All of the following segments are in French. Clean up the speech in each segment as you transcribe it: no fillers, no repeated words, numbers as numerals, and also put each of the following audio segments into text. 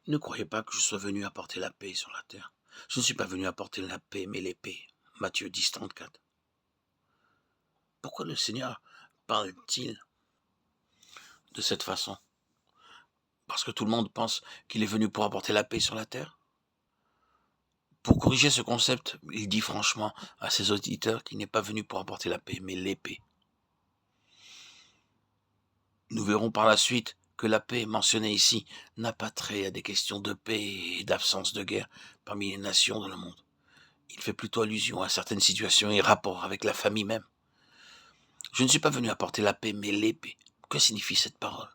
Ne croyez pas que je sois venu apporter la paix sur la terre. Je ne suis pas venu apporter la paix, mais l'épée. Matthieu 10, 34. Pourquoi le Seigneur parle-t-il de cette façon? Parce que tout le monde pense qu'il est venu pour apporter la paix sur la terre? Pour corriger ce concept, il dit franchement à ses auditeurs qu'il n'est pas venu pour apporter la paix, mais l'épée. Nous verrons par la suite que la paix mentionnée ici n'a pas trait à des questions de paix et d'absence de guerre parmi les nations dans le monde. Il fait plutôt allusion à certaines situations et rapports avec la famille même. Je ne suis pas venu apporter la paix, mais l'épée. Que signifie cette parole?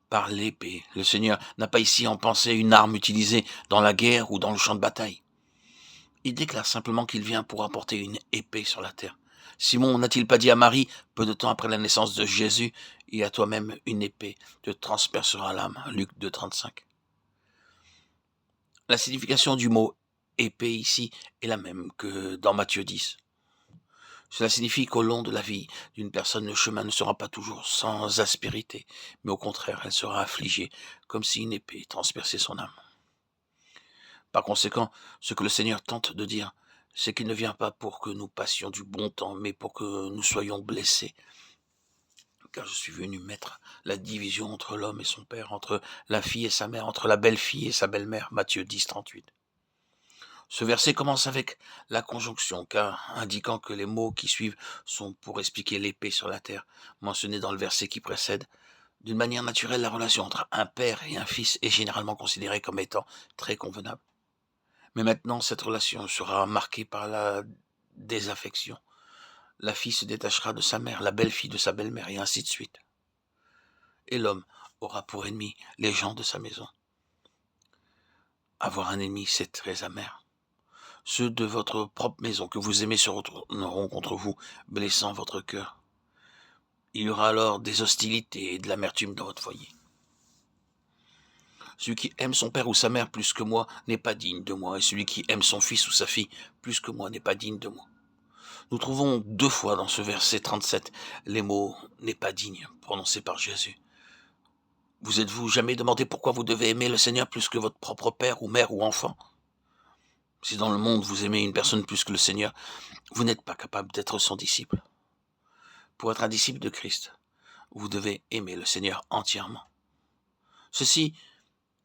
Par l'épée, le Seigneur n'a pas ici en pensée une arme utilisée dans la guerre ou dans le champ de bataille. Il déclare simplement qu'il vient pour apporter une épée sur la terre. Simon n'a-t-il pas dit à Marie, peu de temps après la naissance de Jésus, « Et à toi-même une épée te transpercera l'âme » Luc 2, 35. La signification du mot « épée » ici est la même que dans Matthieu 10. Cela signifie qu'au long de la vie d'une personne, le chemin ne sera pas toujours sans aspérité, mais au contraire, elle sera affligée, comme si une épée transperçait son âme. Par conséquent, ce que le Seigneur tente de dire, c'est qu'il ne vient pas pour que nous passions du bon temps, mais pour que nous soyons blessés. Car je suis venu mettre la division entre l'homme et son père, entre la fille et sa mère, entre la belle-fille et sa belle-mère, Matthieu 10, 38. Ce verset commence avec la conjonction, car indiquant que les mots qui suivent sont pour expliquer l'épée sur la terre, mentionné dans le verset qui précède. D'une manière naturelle, la relation entre un père et un fils est généralement considérée comme étant très convenable. Mais maintenant, cette relation sera marquée par la désaffection. La fille se détachera de sa mère, la belle-fille de sa belle-mère, et ainsi de suite. Et l'homme aura pour ennemi les gens de sa maison. Avoir un ennemi, c'est très amer. Ceux de votre propre maison que vous aimez se retourneront contre vous, blessant votre cœur. Il y aura alors des hostilités et de l'amertume dans votre foyer. Celui qui aime son père ou sa mère plus que moi n'est pas digne de moi, et celui qui aime son fils ou sa fille plus que moi n'est pas digne de moi. Nous trouvons 2 fois dans ce verset 37 les mots « n'est pas digne » prononcés par Jésus. Vous êtes-vous jamais demandé pourquoi vous devez aimer le Seigneur plus que votre propre père ou mère ou enfant? Si dans le monde vous aimez une personne plus que le Seigneur, vous n'êtes pas capable d'être son disciple. Pour être un disciple de Christ, vous devez aimer le Seigneur entièrement. Ceci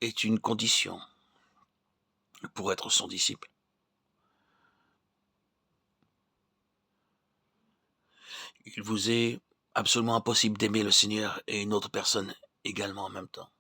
est une condition pour être son disciple. Il vous est absolument impossible d'aimer le Seigneur et une autre personne également en même temps.